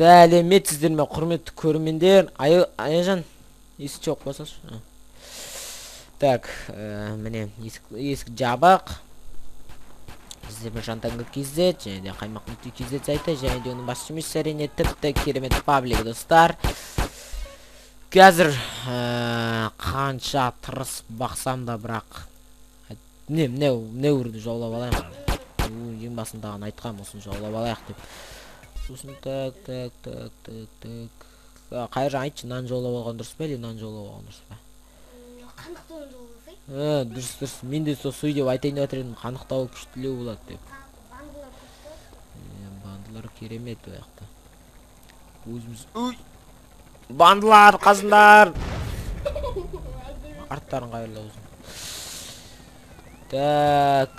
Сәлеметсіздер ме, құрметті көрермендер. Аяжан, есік жоқ болсашы. Так, міне есік жабық. Бізде бір жантаңғы кезет, және де қаймақ нүкте кезет сайты, және де оның бас жұмыс әрине тіпті керемет паблик достар. Қазір қанша тырысып бақсам да бірақ не өрді жаулап алайын. Ең басындағын айтқам, осын жаулап алайық деп. Сосын так. Қайыржан айтшы, нан жаулап алған дұрыс па, или нан жаулап алған дұрыс па? Қандықтауын жауласай? Дұрыс. Мен де сөй деп айтайын деп отырдым, қандықтауы күштілеу болады деп. Бандылар күшті? Бандылар керемет бұл жақта. Өзіміз... Бандылар, қазындар! Арттарын қайырлы өзім. Так,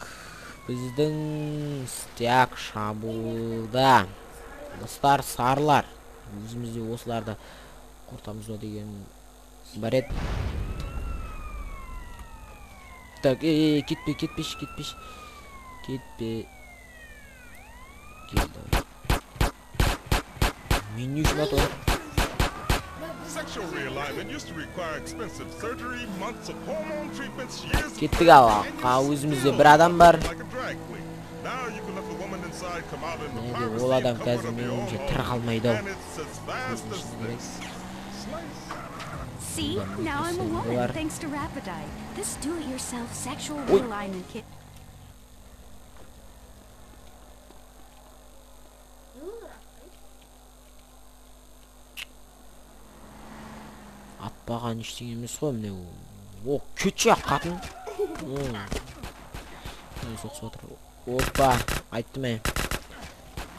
біздің стяг шабуылда. Достар, сарылар. Өзімізде осыларды қортамызда деген бар еді. Так, кетпеш. Кетпе. Келді. Мен не үшін аты олар? Кеттік ал, өзімізде бір адам бар. Ол адам қазір меніңше тірі қалмайды ау. See, now I'm a woman thanks to Rapidae. This do-it-yourself sexual realignment kit. Атпаған ештеңе емес қой міне. О, кетші қатын. Соқсып отыр. Опа, айттым әй.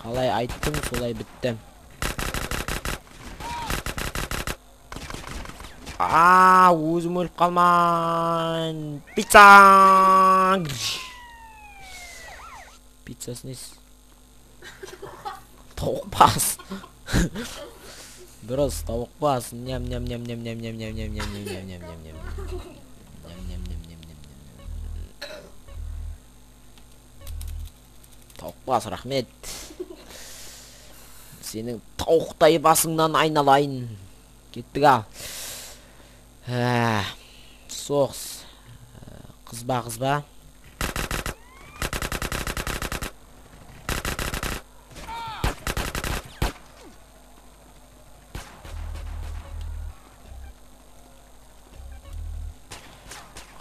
Қалай айттым, солай бітті. Өзім өліп қалман. Пиццаң! Пиццасы несі? Тауық бас. Дұрыс, тауық бас. Ням. Тауық бас, рахмет. Сенің тауықтай басыңнан айналайын. Кеттік ал. Соғыс. Қызба.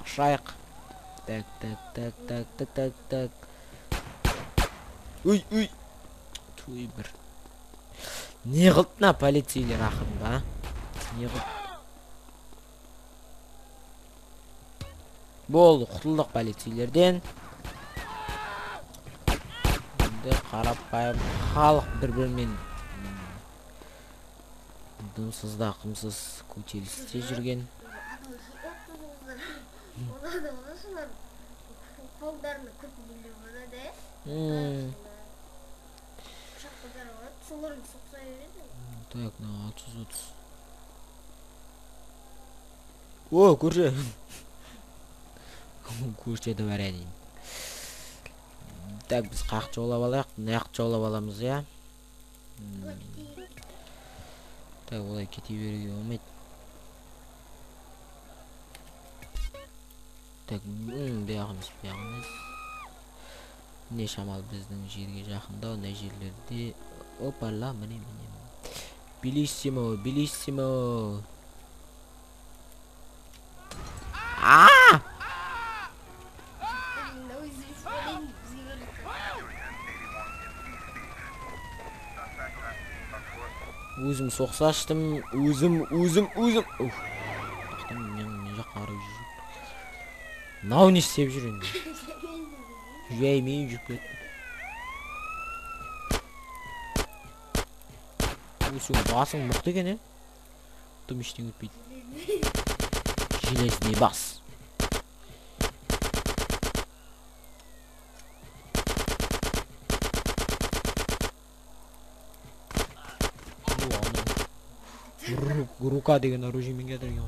Қашайық. Так. Уй. Туй бір. Не қылтына полицейлер ақырында, не қылт? Болды, құтылдық полицейлерден. Енді қарап қайып халық бір-бірмен дымсыз да қымсыз көтерілісте жүрген. Қолдарына көп біле болады, Шақпадар болады, соларын соқса береді. Так, 630. О, көрші. Көршеді бар әдейін. Так, біз қақ жаулап алайық, наяқ жаулап аламыз, я? Так, олай кете беруге болмайды. Так, бияғымыз. Не шамал біздің жерге жақындау, не жерлерде. Опала, міне. Белиссимо. Өзім соқса аштым, өзім. Мен жаққа қарай жүріп. Нау не істеп жүр енді? Жаймен жүріп кетті. Өсің басың мұқты екен, Тым ештен өтпейді. Железіне бас. Рука деген оружиемен келтірген.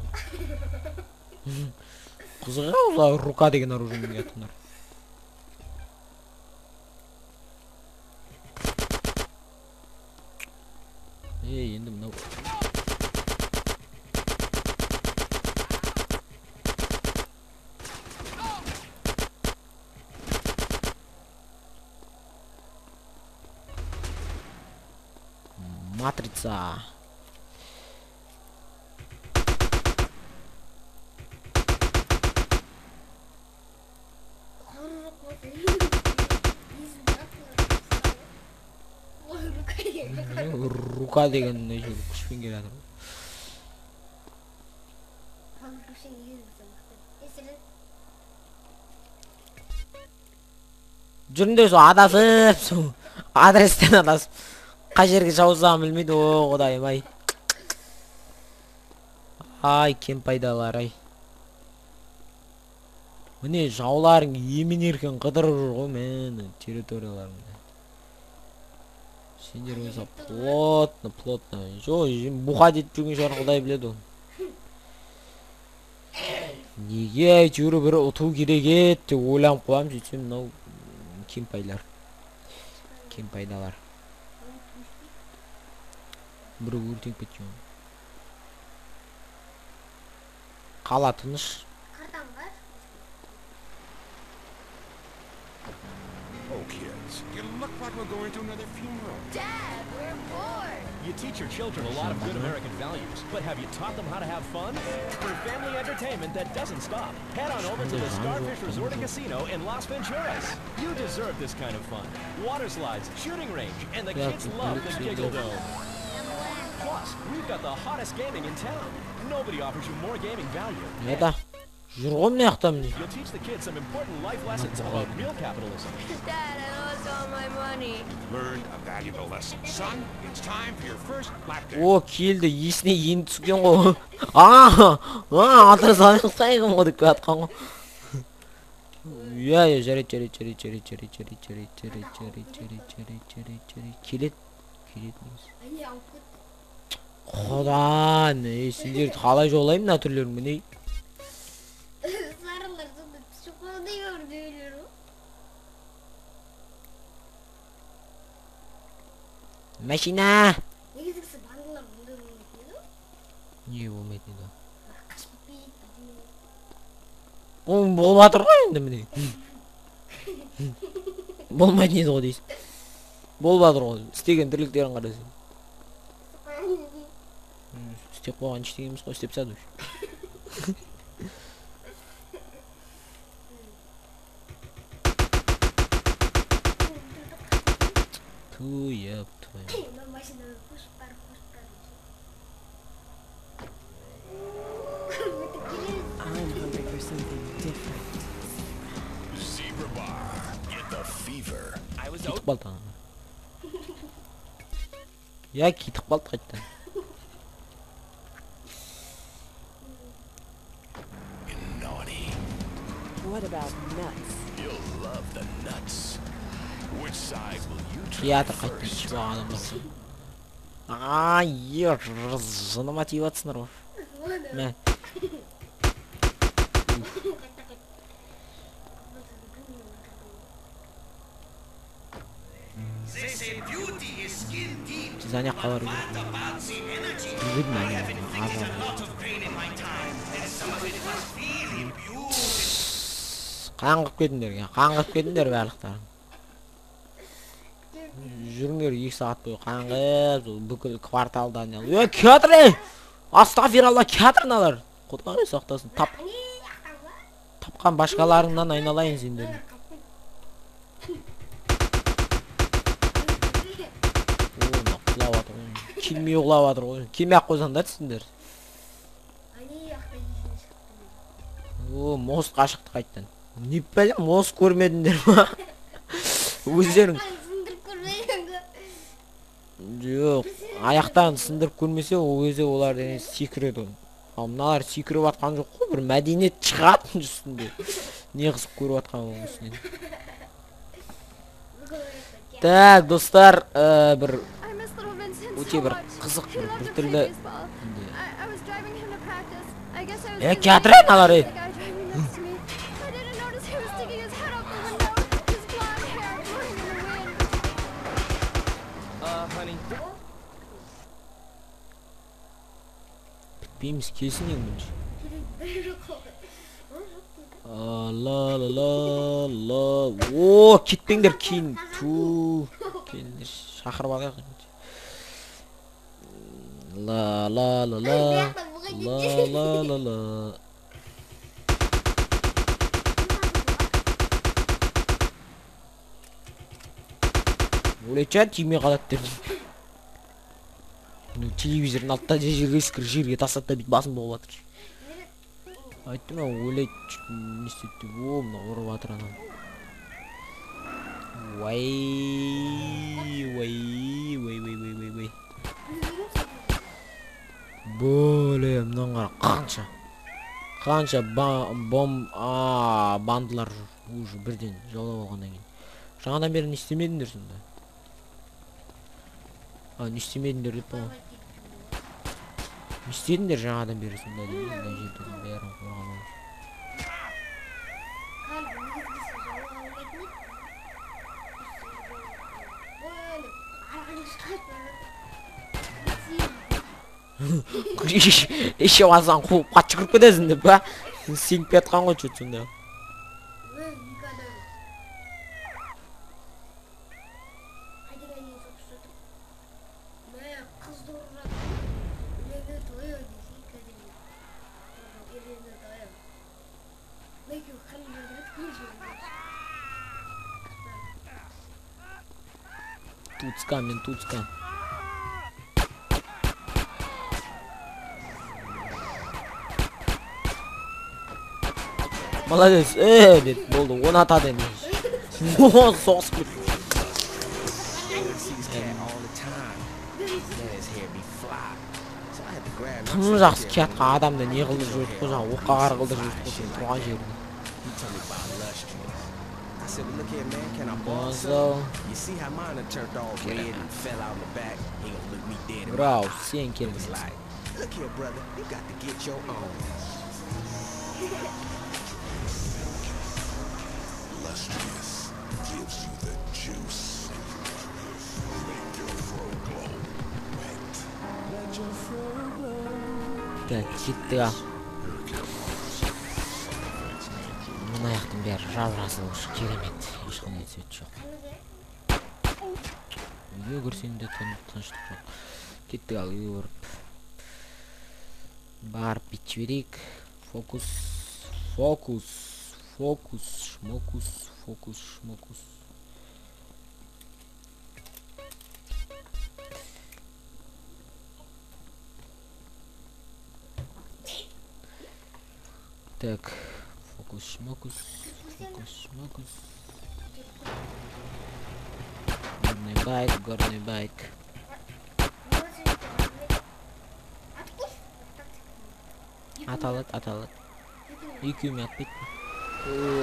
Қызығы рука деген оружиемен келтірген. Endi mынау. Матрица. Рука деген не жер күшпен келеді. Жүрінде со адасып, со адрестен адасып. Қай жерге жаусам білмейді, о құдайым ай. Ай, кем пайдалар ай. Міне жауларың емін-еркін қыдырып жүр ғой мені территорияларында. Сендер өзі плотно. Жо, бұқа детіп жүрген шығар құдай біледі ол. Неге әйтеуір бір ұту керек еді деп ойланып қоямын, сөйтсем мынау кем пайдалар. Бір өртеніп кеткен. Қала тыныш. Oh, kids, you look like we're going to another funeral. Dad, we're bored. You teach your children a lot of good American values, but have you taught them how to have fun? For family entertainment that doesn't stop, head on over to the Starfish Resort and Casino in Las Venturas. You deserve this kind of fun. Water slides, shooting range, and the kids love the Giggle Dome. Plus, we've got the hottest gaming in town. Nobody offers you more gaming value. Жүр ғой мына жақта міне. You'll teach the kids some important life lessons about real capitalism. Dad, I lost all my money. Learned a valuable lesson. Son, it's time for your first lap dance. О, келді, есіне енді түскен ғой. Атыр сайғым ғой деп атқан ғой. Жарайды. Келет. Құдан, сендер қалай жолаймын мына түрлерін міне. Sarılar sonunda psikopada gördüğülüyorum. Машина! Ne gizlisi bandılar bunda olmuyor. Не болмайды енді. Kaçıp bitmedi. Ол болып жатыр ғой енді міне. Болмайды еді ғой дейсің. Болып жатыр ғой. Істеген тірліктерін қарасың. Істеп қойған ештеңеміз ғой, істеп тастады. Туяп. Ben başında kuş var. I'm hungry for something different. Zebra bar. Get the fever. I was Кетіп қалды. Я кетіп қалды қайттан. Naughty. What about nuts? You'll love the nuts. Which side will you try Театр қайттан first? ішіп алған болсын. Жыныма тиіп атсыңдар ғой. Мә. Зәне қалар үйір. Үйір мәне. Қаңғып кетіндер бәліқтарың. Жүріңдер 2 сағат бойы қаңғып, бүкіл кварталдан. Кәтірі! Астафиралла кәтіріналар! Құдағай сақтасын. Тапқан башқаларыңнан айналайын сендер. Келмей ұғылап атыр ғой. Келмей ақ қойсаңдар сендер. О, мостқа шықты қайттан. Не білем, мост көрмедіңдер ма? Өздерің. Жоқ, аяқтан сындырып көрмесе, ол кезде олар деген секіреді. Ал мыналар секіріп атқан жоқ қой, бір мәдениет шығатын үстінде. Не қызық көріп атқан ол үстінен. Так, достар, бір өте бір қызық бір тілді. Кәтірен алар ей! кетпейміз, келсін еңбінші. Ла Ла ла ла ла. О, кетпеңдер кейін. Ту. Келіңдер, шақырып алайық. Ла ла ла ла. Ла ла ла ла. Өлечен тимей қалады деп. Телевизордың алтта жерге ескір жерге тастап та бит басым болып жатыр. Айттым мен өлейт не істетті. О, мына ұрып жатыр анам. Вай. Бөле, мынаған қанша бандылар уже бірден жаулап алғаннан кейін. Жаңадан бері не істемедіңдер сонда? Не істемедіңдер деп па? Не істедіңдер жаңадан бері сонда деймін. Мына жердің бәрін қорған олар. Еше базан қуып қатшы кіріп кетесің деп па? Сеніп кетқан ғой чөт сонда. Туцкан. Молодец, дед болды, оны атады енді. Соғысып кетті. Тым жақсы киятқа адамды не қылды жүрді қой, жаңа оққа қары қылды жүрді қой, сен тұрған жерді. Брау, сен келмесің. Так, кеттік ал. Мына аяқтың бәрі жап-жасыл керемет, ешқандай цвет жоқ. Үйге көрсең де тыныштық жоқ. Кеттік ал, үйге көріп. Барып бит жіберейік. Фокус. Так, фокус. Горный байк. Аталады. Екеуіме атпайды.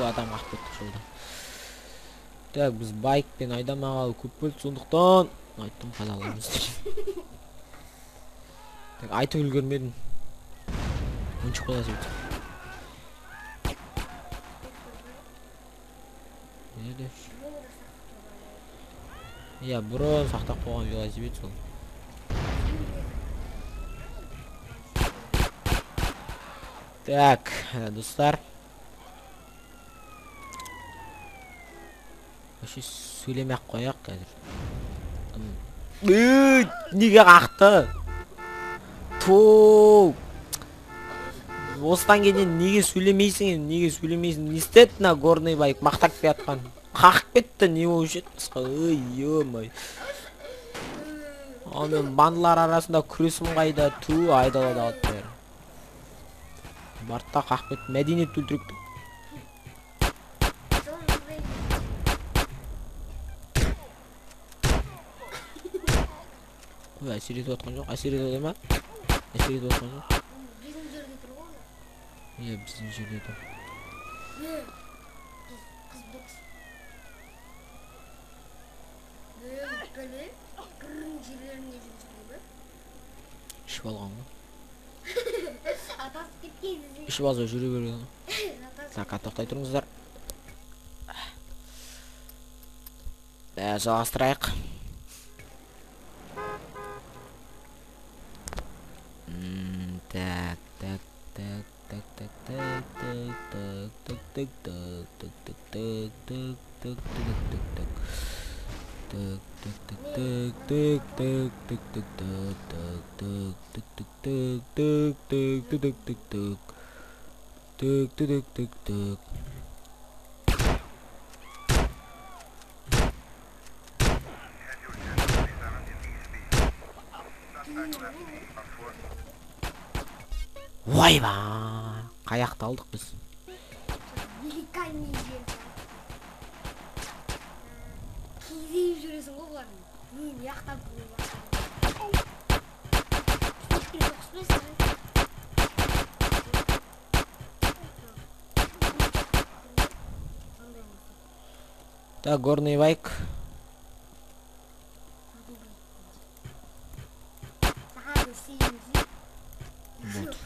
Адам ақ кетті жолда. Так, біз байкпен айдамағалы көп болды, сондықтан айттым қалаларымыз. Так, айтып үлгермедім. Мұншық қоясы өтті. Я бұрын сақтап қойған велосипед сол. Так, достар. Вообще сөйлемей-ақ қояқ қазір. Неге қақты? Ту. Осыдан кейін неге сөйлемейсің? Не істеді мына горный байк мақтап келатқан? Қақып кетті, не болып жетті? Ой, ой. Ал мен бандылар арасында күресім қайда? Ту, айдалады алып. Бартта қақып кетті. Мәдениет өлтірікті. Ой, әсер етіп отқан жоқ. Әсер етіп отқан ма? Әсер етіп отқан жоқ. Біздің жерде тұр. ішіп алған ғой. ішіп алса жүре берген ғой. Так, тоқтай тұрыңыздар. Жалғастырайық. Так, так, так, так, так, так, так, так, так, так, так, так, так, так, так, так, так, так. Так, так, так, так, так, так, так, так, так, так, так, так, так, так, так, так, так, так. Так, так, так, так, так. Vay be. Kayakta aldık biz. Великанный жер. Кейде жүресің ғой бұлардың. Мен яқтап Так, горный байк. Вот.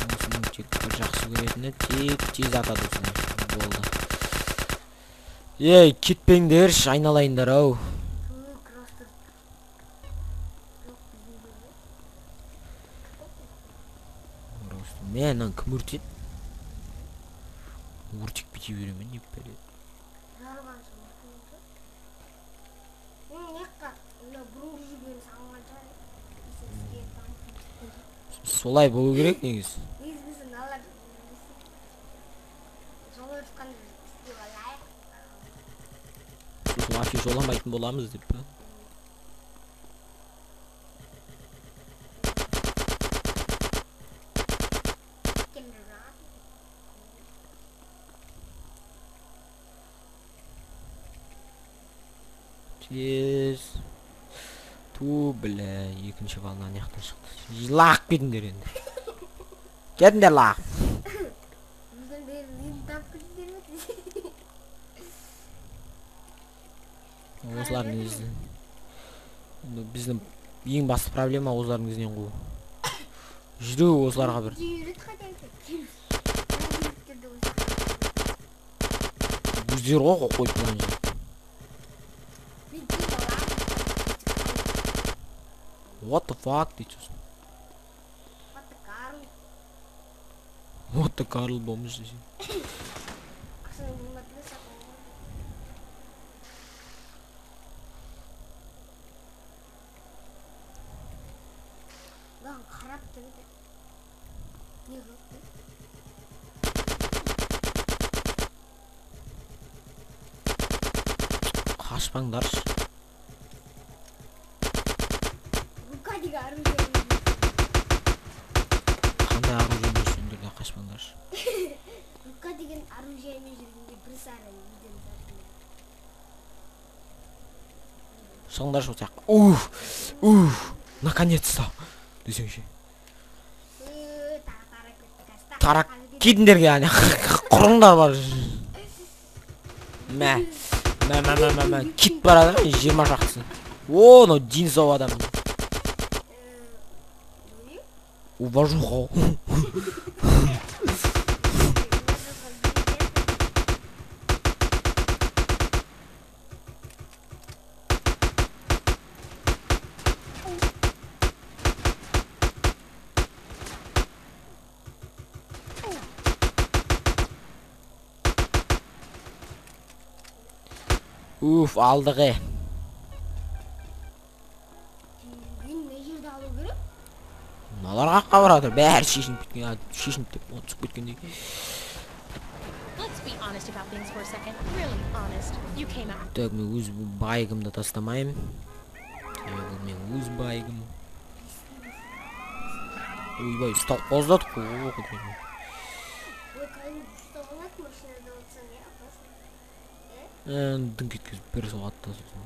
Осының тек жақсы көретіні тез атады осыны. Болды. Ей, кетпеңдерші, айналайындар ау. Мен кім өртеді? Өртек бете беремен не береді? Солай болу керек негіз. Сосын афиш жоламайтын боламыз деп па? Тез. Ту, бля, екінші волна аяқтан шықты. Лақ кетіңдер енді. Кетіңдер лақ. Осылардың ізін. Біздің ең басты проблема осылардың ізінен қуу. Жүру осыларға бір. Өздері ғой қойып тұрған жер. What the fuck дейді сосын. What the Carl болмыш десең. Қашпаңдаршы. Қандай оружиемен жүргендерде қашпаңдаршы. Рука деген оружиемен жүргенде бір сары видео жаздым. Шығыңдаршы осы жаққа. Наконец-то. Десеңші. Тарак кетіңдерге ана. Құрыңдар бар. Мә. Кит барады, 20 шақтысын. О, но динзов адам. Уважуха. Уф, алдығы. Налар қаққа барады, бәрі шешініп кеткен, шешініп деп, түсіп кеткендей. Так, мен өз байығымды тастамайым. Мен өз байығым. Ойбай, ұстап қоздадық қой. Дың кеткіз бір соғатта сосын.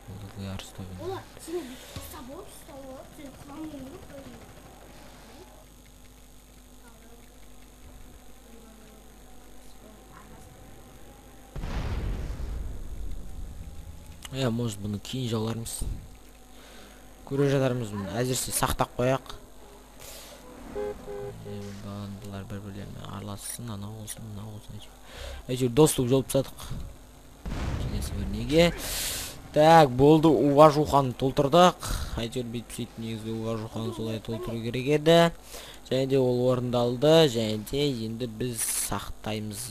Олды арыстап енді. Ола, сені бүйтіп ұстап болып ұстап болып, сен құламын болып. Может бұны кейін жаулармыз. Көре жатармыз бұны. Әзірше сақтап қояқ. Бағандылар бір-бірлеріне аралассын, анау olsun, мынау olsun. Әйтеуір достық жолып садық. Келесі бір неге. Так, болды, уважуханы толтырдық. Әйтеуір бүйтіп сөйтіп негізгі уважуханы солай толтыру керек еді. Және де ол орындалды, және де енді біз сақтаймыз.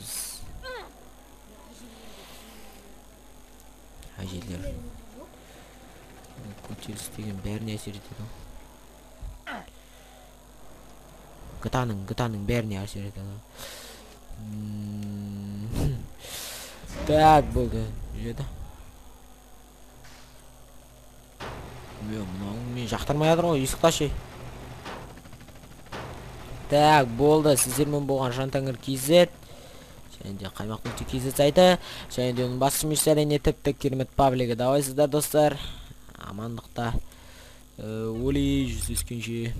Әжелер. Көтеріс деген бәріне әсер етеді. Гытаның бәріне әсер етеді. Так, болды. Жеді. Мен жақтырмай жатыр ғой, есік ташы. Так, болды. Сіздермен болған Жантәңір KZ. Және де Қаймақ.KZ сайты. Және де оның басшымыз әрине тіпті керемет паблигі. Давайсыздар достар. Амандықта. Жүздескенше.